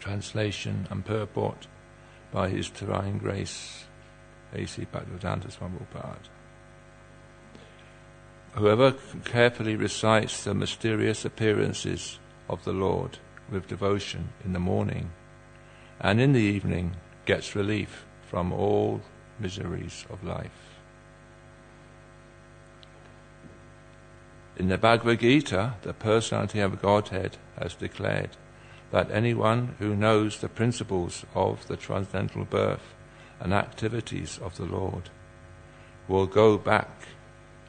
Translation and purport by His Divine Grace, A.C. Bhaktivedanta Swami Prabhupada. Whoever carefully recites the mysterious appearances of the Lord with devotion in the morning and in the evening gets relief from all miseries of life. In the Bhagavad Gita, the personality of Godhead has declared that anyone who knows the principles of the transcendental birth and activities of the Lord will go back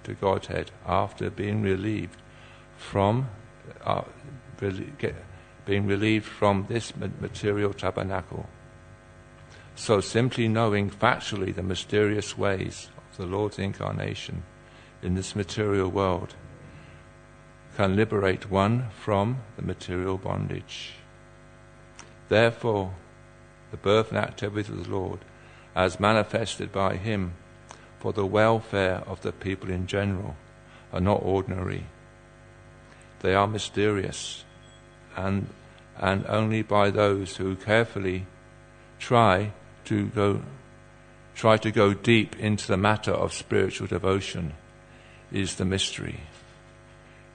to Godhead after being relieved from this material tabernacle. So simply knowing factually the mysterious ways of the Lord's incarnation in this material world can liberate one from the material bondage. Therefore, the birth and activities of the Lord, as manifested by Him for the welfare of the people in general, are not ordinary. They are mysterious, and only by those who carefully try to go deep into the matter of spiritual devotion is the mystery.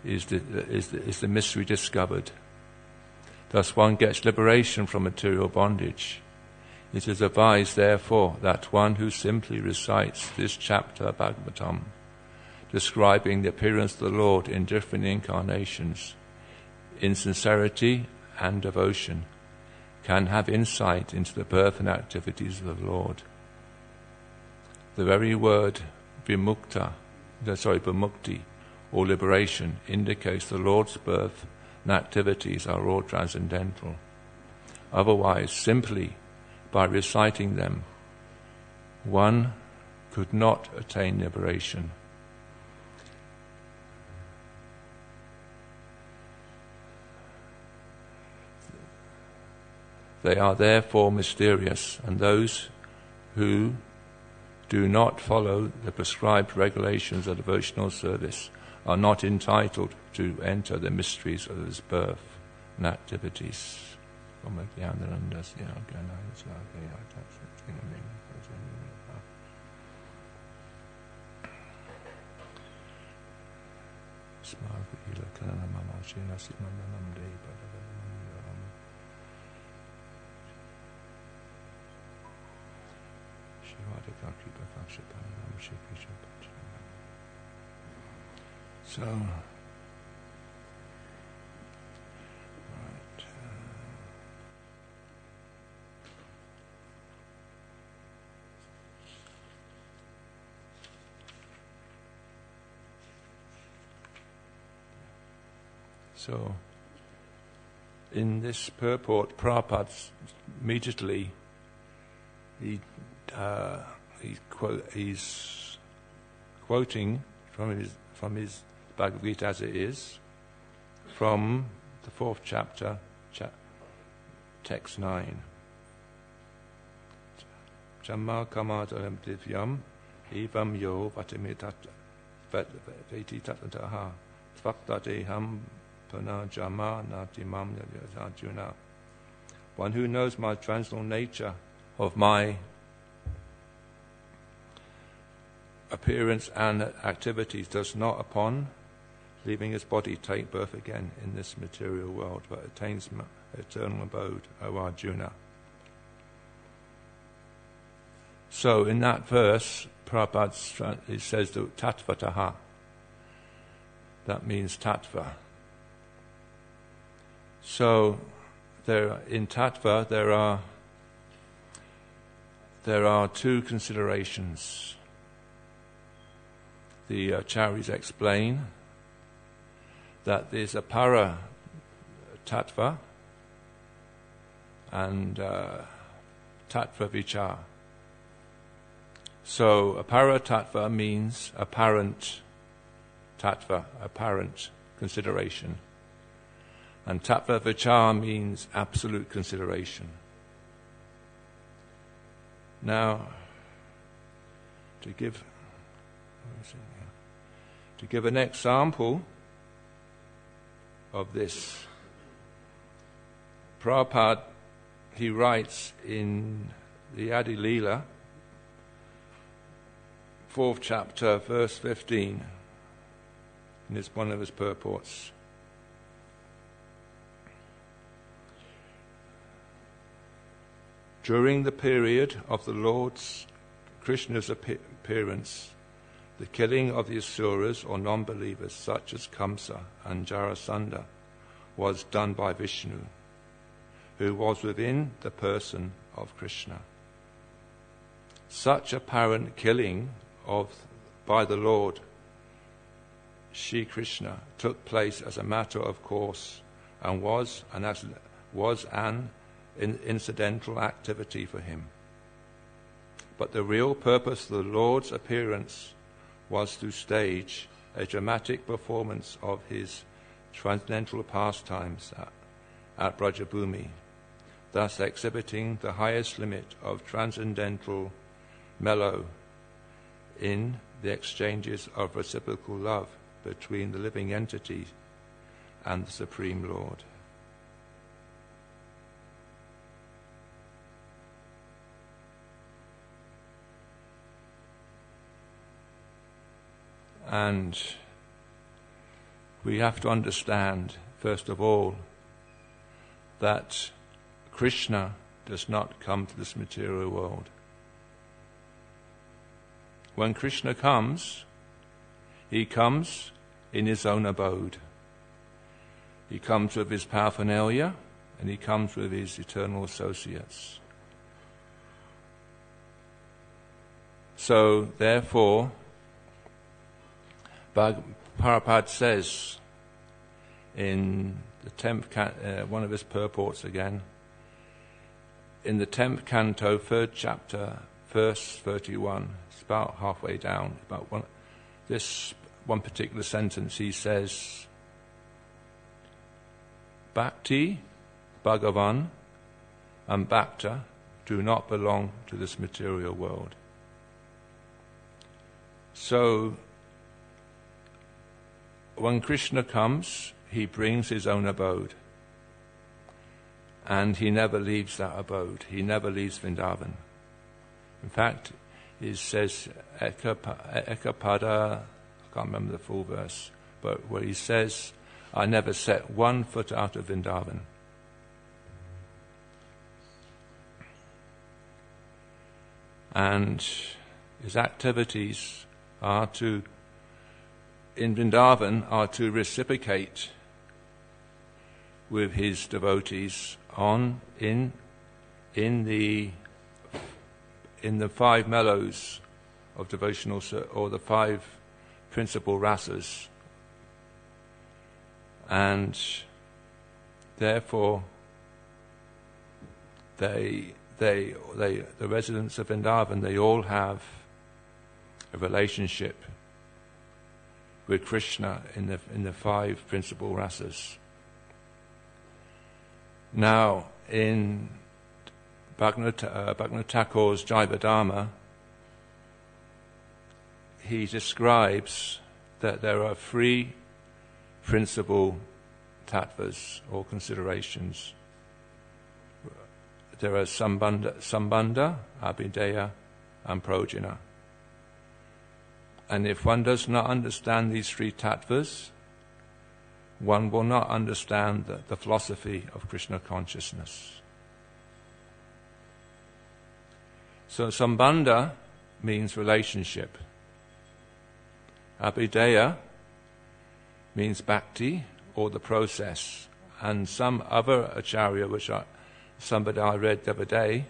Is the mystery discovered. Thus one gets liberation from material bondage. It is advised, therefore, that one who simply recites this chapter of Bhagavatam, describing the appearance of the Lord in different incarnations, in sincerity and devotion, can have insight into the birth and activities of the Lord. The very word vimukti, or liberation, indicates the Lord's birth and activities are all transcendental. Otherwise, simply by reciting them, one could not attain liberation. They are therefore mysterious, and those who do not follow the prescribed regulations of devotional service are not entitled to enter the mysteries of His birth and activities. So, right. So, in this purport, Prabhupada immediately he's quoting from his Bhagavad Gita as it is, from the 4th chapter, text 9. Jamma kamadam divyam evam yo vatimitat veti tatataha tvaktateham pana jamma natimam yajuna. One who knows my transcendental nature of my appearance and activities does not, upon leaving his body, take birth again in this material world, but attains eternal abode, O Arjuna. So in that verse, Prabhupada says the tattvataha. That means tattva. So in tattva there are two considerations. The Acharyas explain that there's a para tattva and tattva vichar. So a para tattva means apparent tattva, apparent consideration. And tattva vichar means absolute consideration. Now, to give an example of this, Prabhupada he writes in the Adi Leela, 4th chapter, verse 15, and it's one of his purports. During the period of the Lord's Krishna's appearance, the killing of the Asuras or non-believers such as Kamsa and Jarasandha was done by Vishnu, who was within the person of Krishna. Such apparent killing by the Lord Shri Krishna took place as a matter of course and was an incidental activity for him. But the real purpose of the Lord's appearance was to stage a dramatic performance of his transcendental pastimes at Brajabhumi, thus exhibiting the highest limit of transcendental mellow in the exchanges of reciprocal love between the living entity and the Supreme Lord. And we have to understand, first of all, that Krishna does not come to this material world. When Krishna comes, he comes in his own abode. He comes with his paraphernalia, and he comes with his eternal associates. So, therefore, Prabhupada says in the 10th one of his purports again, in the 10th canto, 3rd chapter, verse 31, it's about halfway down, this one particular sentence, he says, Bhakti, Bhagavan, and Bhakta do not belong to this material world. So, when Krishna comes, he brings his own abode. And he never leaves that abode. He never leaves Vrindavan. In fact, it says, Ekapada, I can't remember the full verse, but where he says, I never set one foot out of Vrindavan. And his activities in Vrindavan are to reciprocate with his devotees in the 5 mellows of devotional, or the 5 principal rasas, and therefore the residents of Vrindavan, they all have a relationship with Krishna in the 5 principal rasas. Now, in Bhaktivinoda Thakur's Jaivadharma, he describes that there are 3 principal tattvas or considerations. There are Sambandha, Abhideya, and Prajna. And if one does not understand these 3 tattvas, one will not understand the philosophy of Krishna consciousness. So Sambandha means relationship. Abhideya means bhakti, or the process. And some other acharya, somebody I read the other day,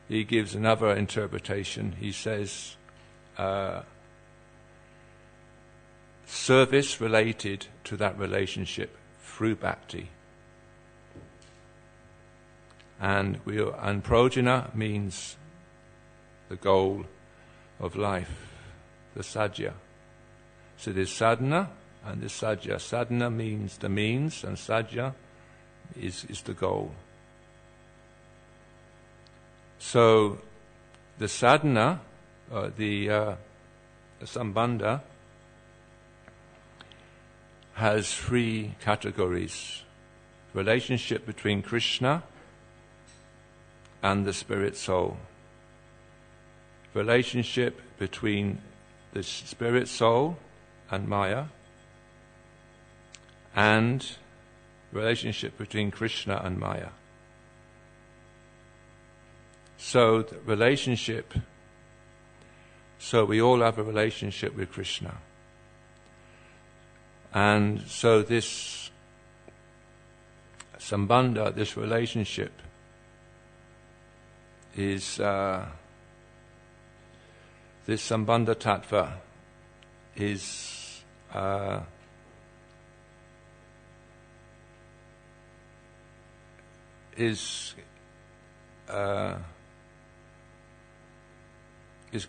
he gives another interpretation. He says, service related to that relationship through bhakti. And prajna means the goal of life, the sadhya. So there's sadhana and there's sadhya. Sadhana means the means, and sadhya is the goal. So the sadhana, the sambandha, has 3 categories. Relationship between Krishna and the spirit soul. Relationship between the spirit soul and Maya, and relationship between Krishna and Maya. So the relationship, so we all have a relationship with Krishna. And so this sambandha, this relationship, is this sambandha tattva is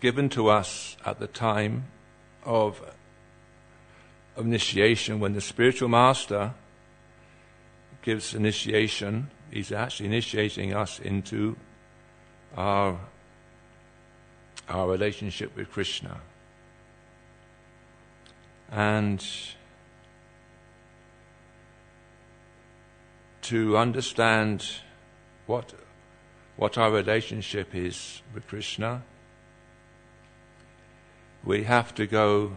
given to us at the time of initiation. When the spiritual master gives initiation, he's actually initiating us into our relationship with Krishna. And to understand what our relationship is with Krishna, we have to go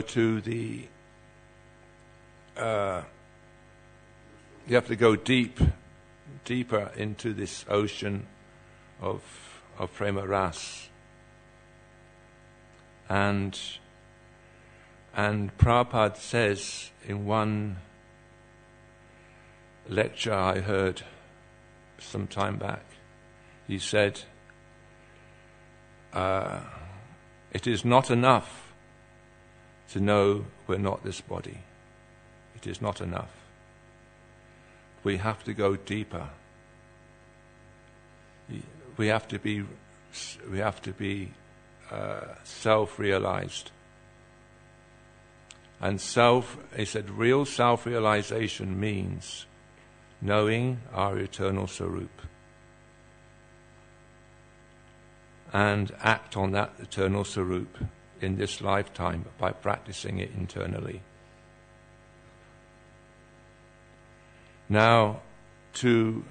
to the you have to go deeper into this ocean of prema ras. And Prabhupada says in one lecture I heard some time back, he said, it is not enough to know we're not this body. It is not enough. We have to go deeper. We have to be self-realized. And he said, real self-realization means knowing our eternal Sarup and act on that eternal Sarup in this lifetime by practicing it internally. Now, we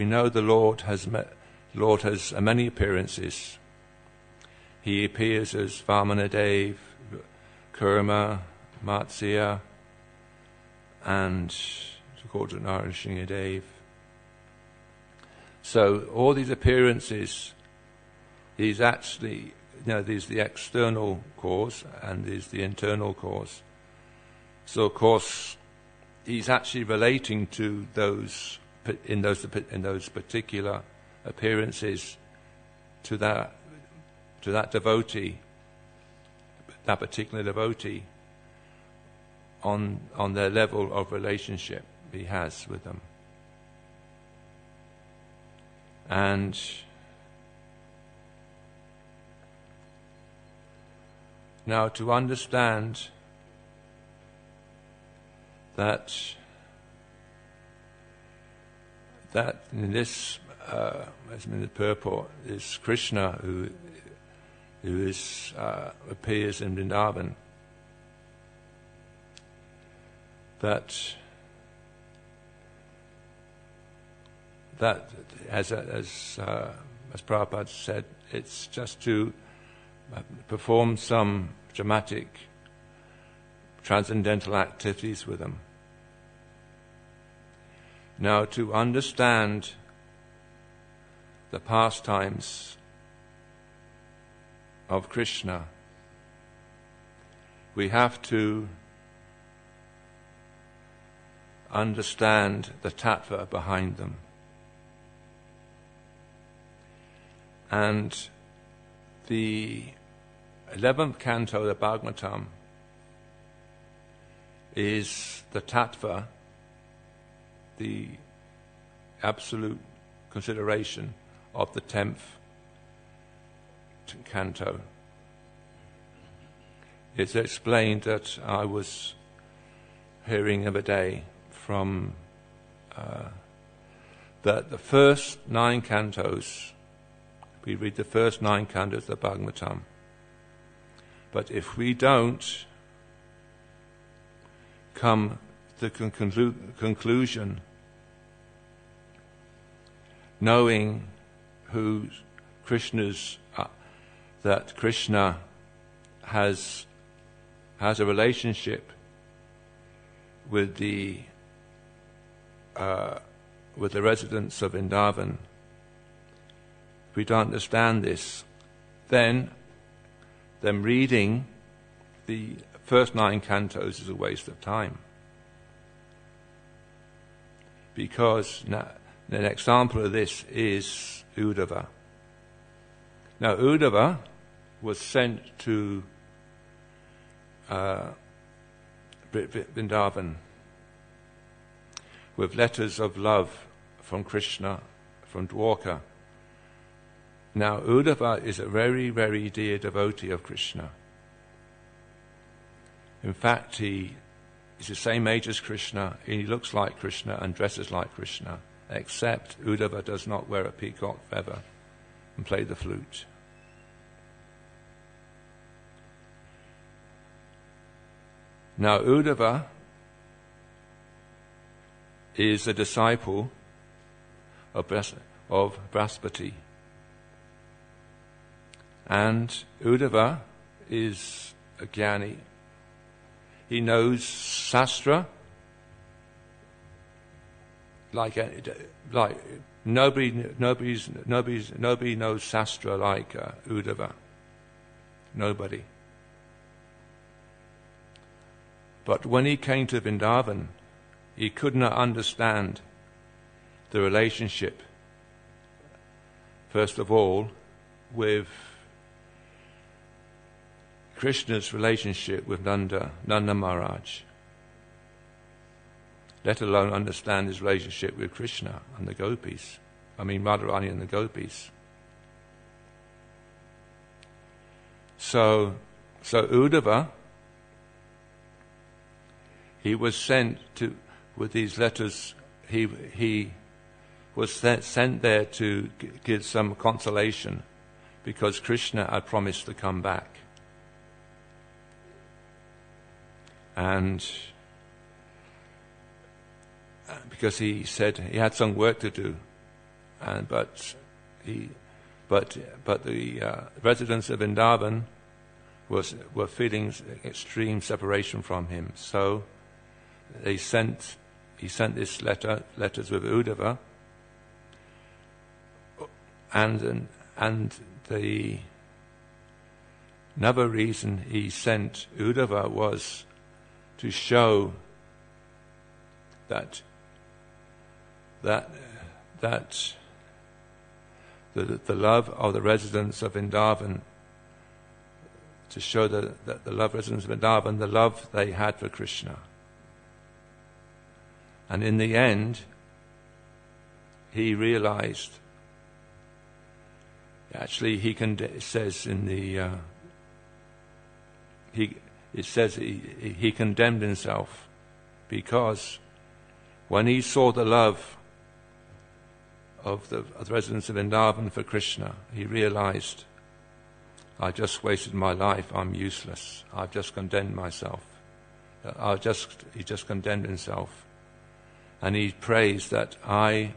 know the Lord has many appearances. He appears as Vamanadev, Kurma, Matsya, and Narasimhadev. So all these appearances, he's actually, there's the external cause and there's the internal cause. So of course, he's actually relating to those in those particular appearances to that devotee, that particular devotee, on their level of relationship he has with them. And now to understand that in this, as in the purport, is Krishna who appears in Vrindavan. That as Prabhupada said, it's just to perform some dramatic transcendental activities with them. Now, to understand the pastimes of Krishna, we have to understand the tattva behind them. And the 11th canto, the Bhagavatam, is the tattva, the absolute consideration of the 10th canto. It's explained that I was hearing the other day from that the first 9 cantos, we read the first 9 cantos of the Bhagavatam, but if we don't come to the conclusion, knowing who Krishna's, that Krishna has a relationship with the residents of Vrindavan. If we don't understand this, then reading the first 9 cantos is a waste of time. Because an example of this is Uddhava. Now, Uddhava was sent to Vrindavan with letters of love from Krishna, from Dwarka. Now, Uddhava is a very, very dear devotee of Krishna. In fact, he is the same age as Krishna, he looks like Krishna and dresses like Krishna, except Uddhava does not wear a peacock feather and play the flute. Now, Uddhava is a disciple of Brahaspati. And Uddhava is a jnani. He knows Shastra like nobody knows Shastra like Uddhava. Nobody. But when he came to Vrindavan, he could not understand the relationship, first of all, with Krishna's relationship with Nanda Maharaj, let alone understand his relationship with Krishna and the gopis. Radharani and the gopis. So Uddhava, he was sent to, with these letters, he was sent there to give some consolation because Krishna had promised to come back. And because he said he had some work to do, but the residents of Vrindavan were feeling extreme separation from him. So he sent this letters with Uddhava, and another reason he sent Uddhava was to show that the love of the residents of Vrindavan, to show that the love residents of Vrindavan, the love they had for Krishna. And in the end, he realized, actually it says he condemned himself, because when he saw the love of the residents of Vrindavan for Krishna, he realized, I just wasted my life, I'm useless, I've just condemned myself. He just condemned himself. And he prays that I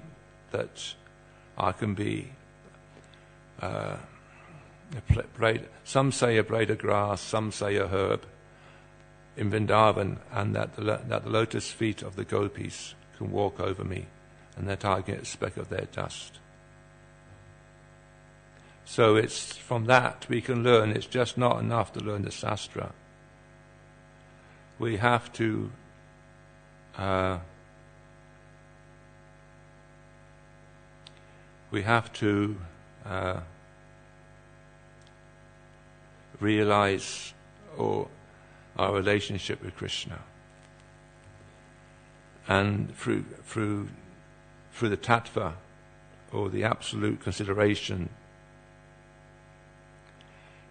can be some say a blade of grass, some say a herb in Vrindavan, and that the lotus feet of the gopis can walk over me, and that I get a speck of their dust. So it's from that we can learn it's just not enough to learn the Shastra. We have to realize our relationship with Krishna, and through the tattva, or the absolute consideration.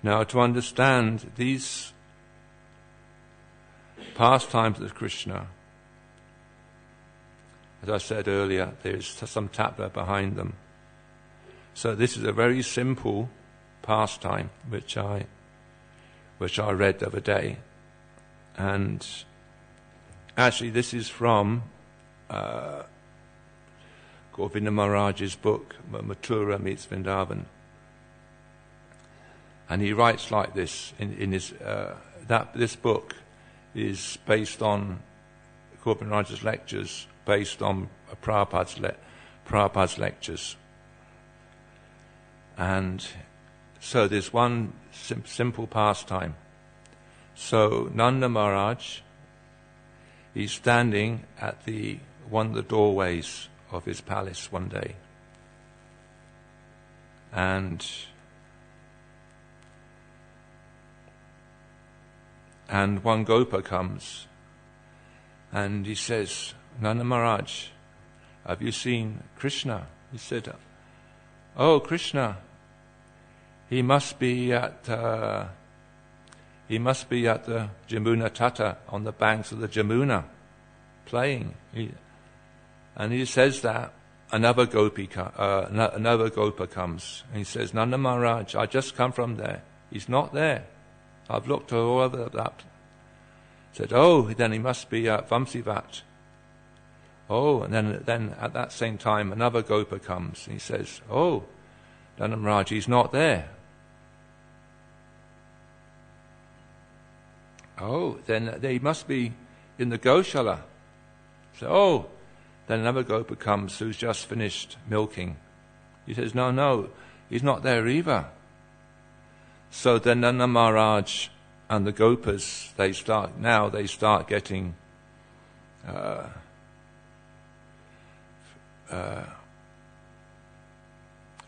Now, to understand these pastimes of Krishna, as I said earlier, there's some tattva behind them. So this is a very simple pastime which I read the other day, and Actually, this is from Govinda Maharaj's book, Mathura Meets Vrindavan. And he writes like this in his this book is based on Govinda Maharaj's lectures, based on Prabhupada's lectures. And so there's one simple pastime. So Nanda Maharaj, he's standing at one of the doorways of his palace one day. And one Gopa comes and he says, Nanda Maharaj, have you seen Krishna? He said, oh, Krishna, he must be at the Jamuna Tata, on the banks of the Jamuna, playing. And he says that another Gopa comes and he says, Nanda Maharaj, I just come from there. He's not there. I've looked all over that. Said, oh, then he must be at Vamsivat. Oh, and then at that same time another Gopa comes and he says, oh, Nanda Maharaj, he's not there. Oh, then they must be in the Goshala. So, oh, then another Gopa comes who's just finished milking. He says, no, he's not there either. So then Nanda Maharaj and the Gopas, they start getting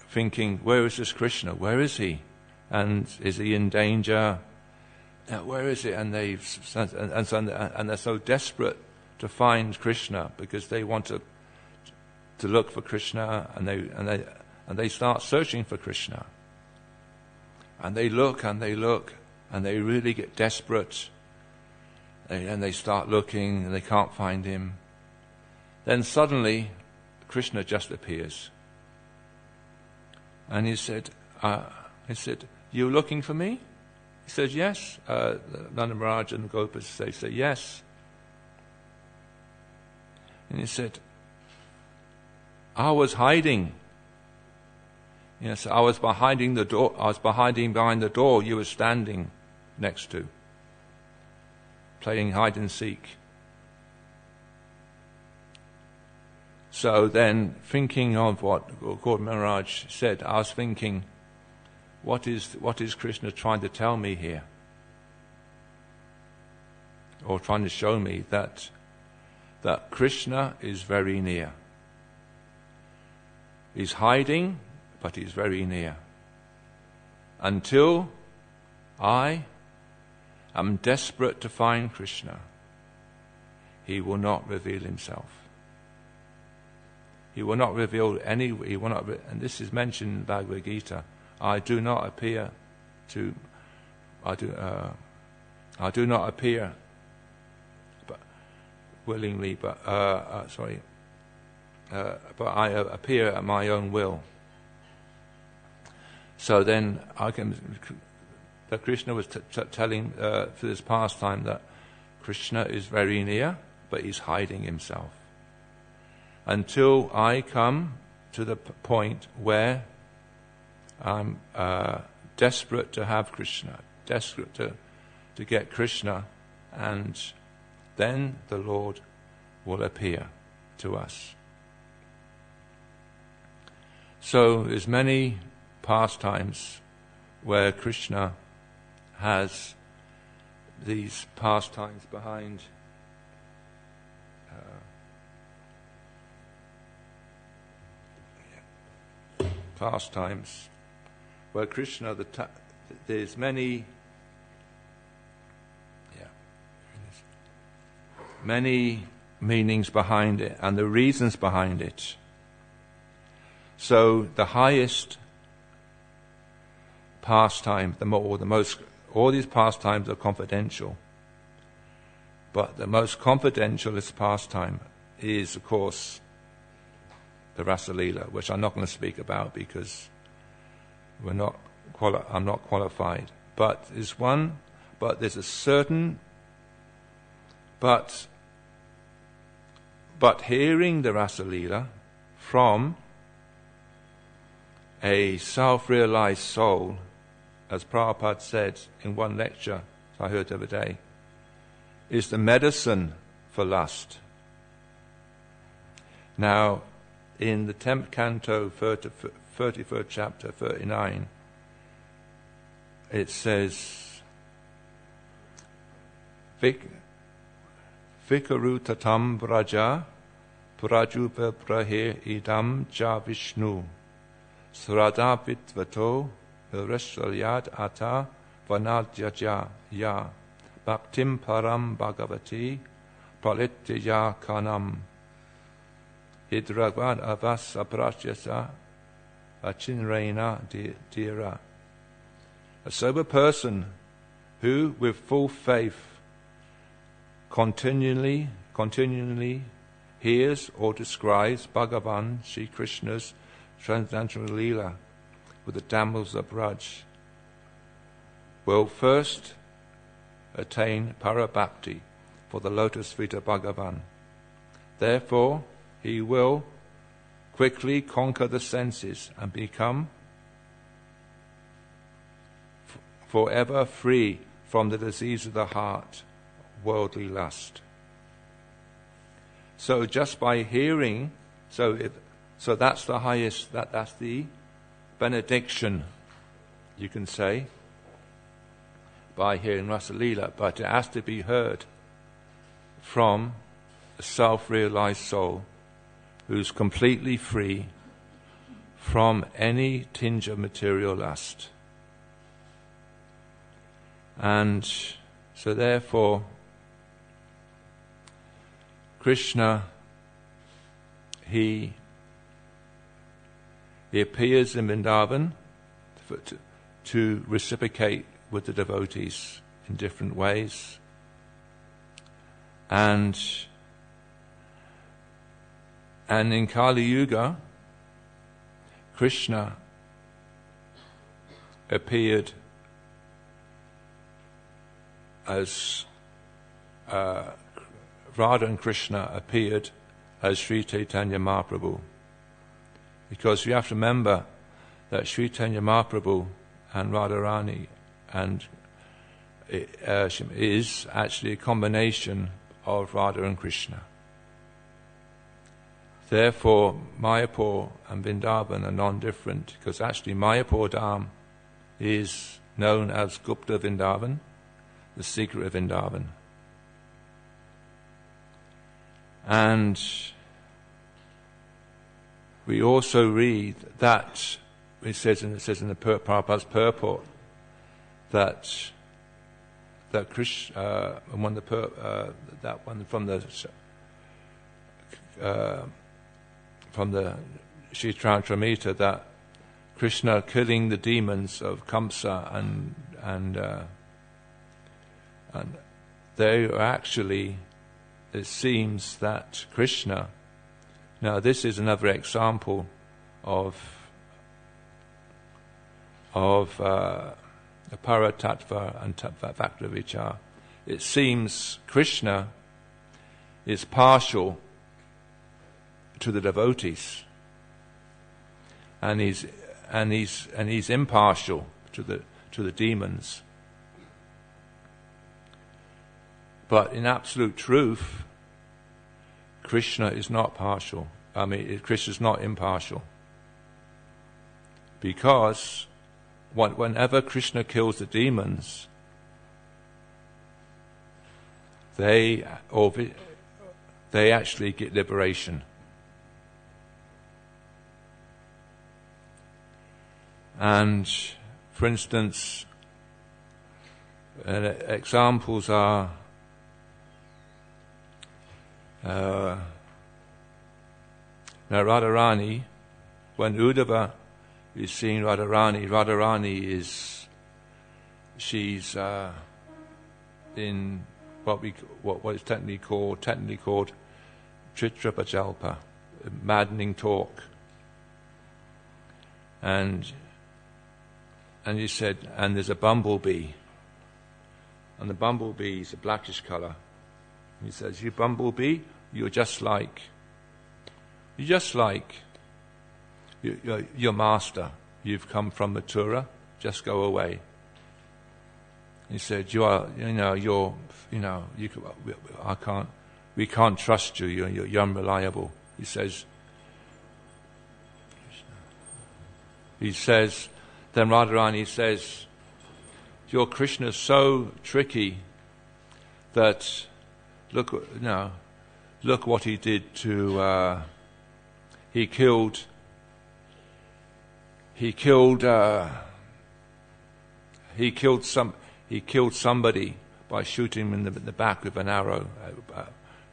thinking, where is this Krishna? Where is he? And is he in danger? Where is it? And they're so desperate to find Krishna because they want to look for Krishna, and they start searching for Krishna. And they look and they really get desperate. And they start looking and they can't find him. Then suddenly Krishna just appears. And he said, you looking for me? He says, yes. Nanda Maharaj and the Gopas, they say, yes. And he said, I was hiding. Yes, I was behind the door. I was behind the door you were standing next to, playing hide and seek. So then, thinking of what Govinda Maharaj said, I was thinking, what is Krishna trying to tell me here? Or trying to show me that Krishna is very near. He's hiding, but he's very near. Until I am desperate to find Krishna, he will not reveal himself. He will not reveal and this is mentioned in Bhagavad Gita. I do not appear willingly, but I appear at my own will. So then Krishna was telling for this pastime that Krishna is very near, but he's hiding himself. Until I come to the point where I'm desperate to have Krishna, desperate to get Krishna, and then the Lord will appear to us. So there's many pastimes where Krishna has these pastimes behind pastimes where Krishna, there's many meanings behind it and the reasons behind it. So the highest pastime, all these pastimes are confidential, but the most confidentialist pastime is, of course, the Rasa Leela, which I'm not going to speak about because I'm not qualified. But there's a certain, but but hearing the Rasa Leela from a self-realized soul, as Prabhupada said in one lecture I heard the other day, is the medicine for lust. Now, in the 10th canto, 33rd chapter, 39, it says, Vikarutatam Braja Prajupa Prahe Idam Ja Vishnu Sradapitvato Vireshalyad Ata Vanadyaja Ya Bhaktim Param Bhagavati Pralitya Kanam Hidragvad Avas Aprachyasa Achinrena Dira. A sober person who, with full faith, continually hears or describes Bhagavan, Sri Krishna's transcendental Leela with the damsels of Braj, will first attain Parabhakti for the lotus feet of Bhagavan. Therefore, he will quickly conquer the senses and become forever free from the disease of the heart, worldly lust. So just by hearing, so that's the highest, that's the benediction, you can say, by hearing Rasa Leela, but it has to be heard from a self-realized soul who's completely free from any tinge of material lust. And so therefore, Krishna, he appears in Vrindavan to reciprocate with the devotees in different ways. And in Kali Yuga, Krishna appeared as Radha and Krishna appeared as Sri Chaitanya Mahaprabhu. Because you have to remember that Sri Chaitanya Mahaprabhu and Radharani is actually a combination of Radha and Krishna. Therefore, Mayapur and Vrindavan are non-different, because actually Mayapur Dham is known as Gupta Vrindavan, the secret of Vrindavan. And we also read that it says in the Prabhupada's purport that Krishna, that one from the Sri Charitamrita, that Krishna killing the demons of Kamsa and they are actually, it seems that Krishna, now this is another example of the Paratattva and Tattva Factor Vichar. It seems Krishna is partial to the devotees, and he's impartial to the demons. But in absolute truth, Krishna is not partial. Krishna is not impartial. Because whenever Krishna kills the demons, they actually get liberation. And, for instance, examples are now Radharani, when Uddhava is seeing Radharani she's in what is technically called Chitrapajalpa, maddening talk. And he said, and there's a bumblebee, and the bumblebee is a blackish colour. He says, "You bumblebee, you're just like your master. You've come from Mathura, just go away. He said, we can't trust you, you're unreliable. He says, then Radharani says, your Krishna is so tricky that look what he did to, he killed somebody by shooting him in the back with an arrow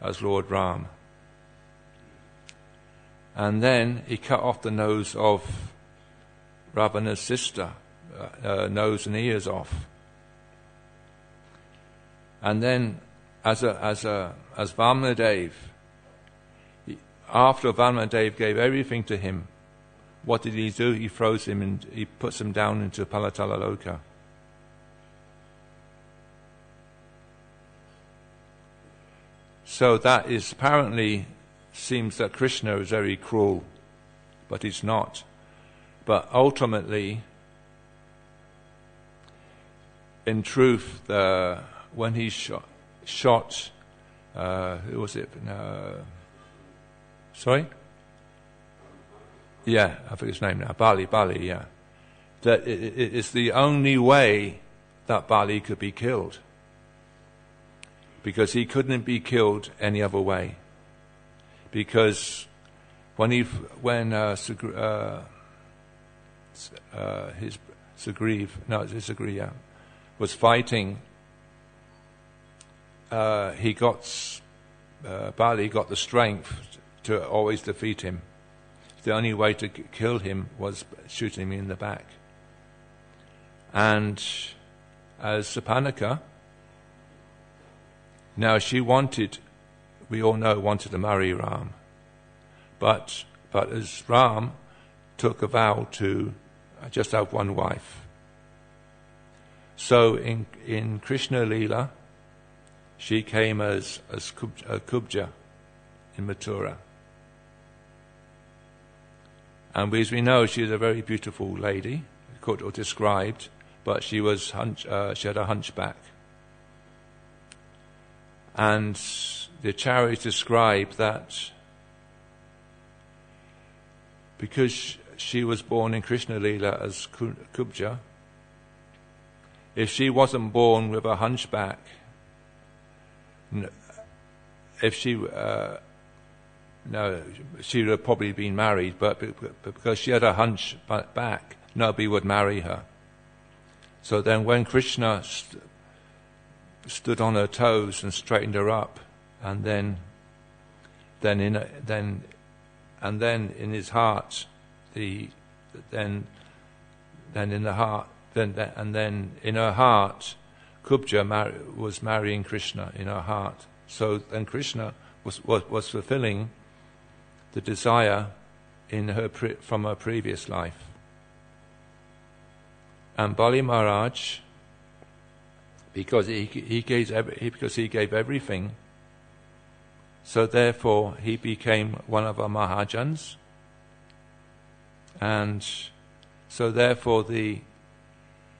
as Lord Ram. And then he cut off the nose of Ravana's sister, nose and ears off. And then as Vamanadev, after Vamanadev gave everything to him, what did he do? He throws him and he puts him down into Palatala Loka. So that is apparently seems that Krishna is very cruel, but he's not. But ultimately, in truth, when he shot who was it? Sorry? Yeah, I forget his name now. Bali, yeah. That it's the only way that Bali could be killed. Because he couldn't be killed any other way. Because when Sugriva was fighting, Bali got the strength to always defeat him. The only way to kill him was shooting him in the back. And as Sapanaka, now we all know, wanted to marry Ram. But as Ram took a vow to just have one wife. So in Krishna Leela, she came as Kubja in Mathura. And as we know, she was a very beautiful lady, called or described, but she had a hunchback. And the acharyas describe that because she was born in Krishna Leela as Kubja, if she wasn't born with a hunchback, she would have probably been married, but because she had a hunchback, nobody would marry her. So then when Krishna stood on her toes and straightened her up, and then in his heart, in her heart, Kubja was marrying Krishna in her heart. So then Krishna was fulfilling the desire from her previous life. And Bali Maharaj, because he gave everything, so therefore he became one of our Mahajans, and so therefore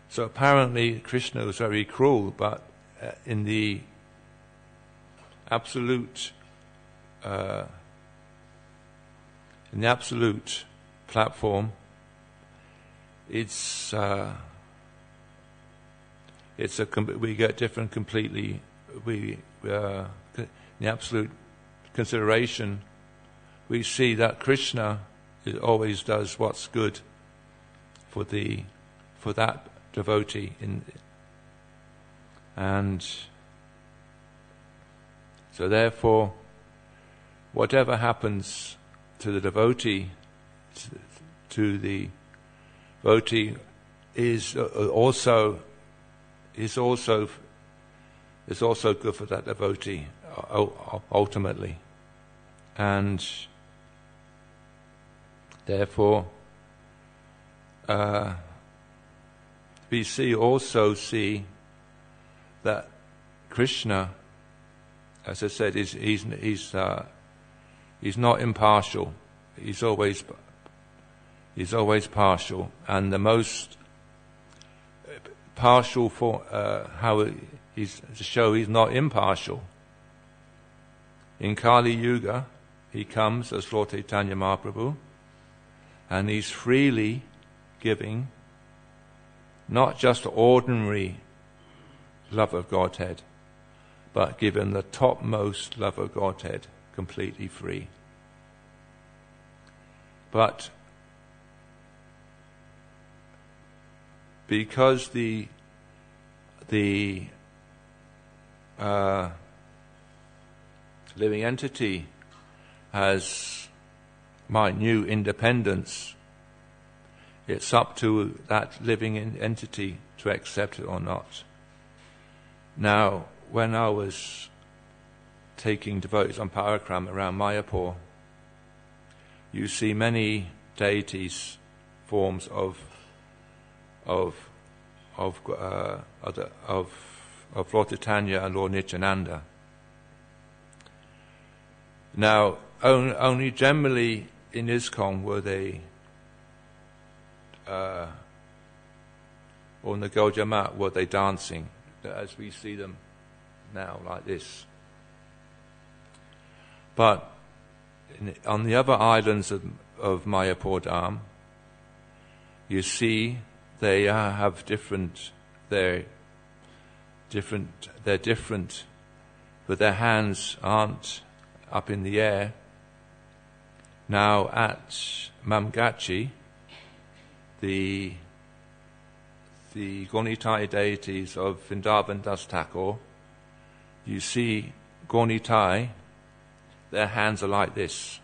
so apparently Krishna was very cruel, but in the absolute platform, we get different completely. In the absolute consideration, we see that Krishna always does what's good for that devotee, and so therefore, whatever happens to the devotee, is also good for that devotee ultimately, and therefore we also see that Krishna as I said, he's not impartial. He's always partial, and the most partial for how he's to show he's not impartial. In Kali Yuga, he comes as Lord Chaitanya Mahaprabhu, and he's freely giving not just ordinary love of Godhead, but giving the topmost love of Godhead completely free. But because the living entity has minute independence, it's up to that living entity to accept it or not. Now, when I was taking devotees on Parakram around Mayapur, you see many deities, forms of Lord Chaitanya and Lord Nityananda. Now, only generally in ISKCON were they, or in the Gaudiya Mat, were they dancing, as we see them now, like this. But on the other islands of Mayapur Dham, you see they have different, they're different, but their hands aren't up in the air. Now at Mamgachi, the Gaunitai deities of Vrindavan Das Thakur, you see Gaunitai, their hands are like this.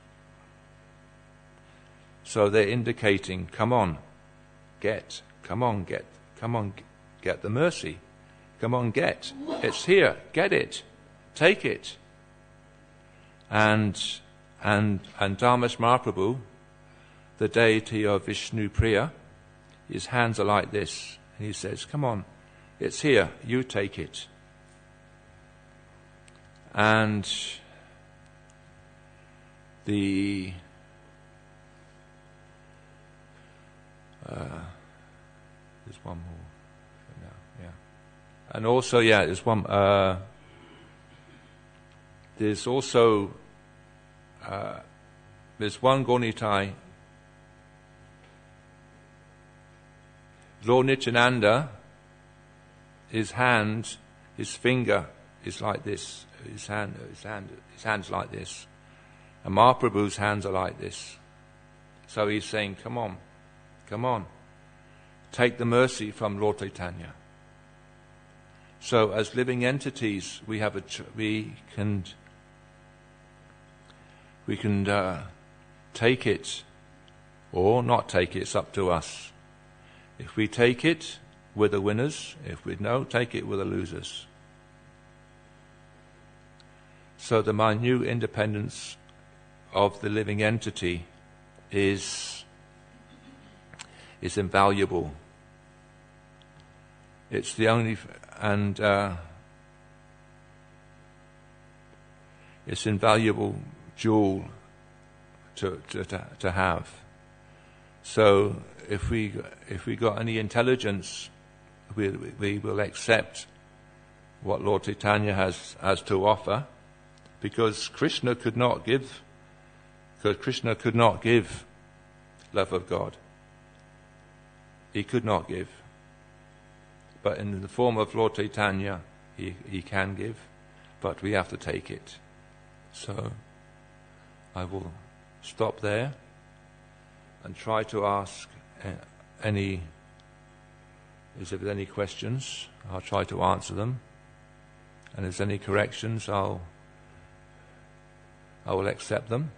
So they're indicating, come on, get the mercy. Come on, get. It's here, get it, take it. And Dharmesh Mahaprabhu, the deity of Vishnu Priya, his hands are like this. And he says, come on, it's here, you take it. And there's one more for now, yeah. And also, there's one, there's also, there's one Gaunitai, Lord Nityananda, his hand, his finger is like this, his hand's like this. And Mahaprabhu's hands are like this. So he's saying, come on, take the mercy from Lord Chaitanya. So as living entities, we can take it or not take it. It's up to us. If we take it, we're the winners. If we don't take it, we're the losers. So the minute independence of the living entity is invaluable. It's the only, and it's invaluable jewel to have. So if we got any intelligence, we will accept what Lord Chaitanya has to offer, because Krishna could not give love of God. He could not give. But in the form of Lord Chaitanya, he can give, but we have to take it. So I will stop there and try to ask if there's any questions, I'll try to answer them. And if there's any corrections, I will accept them.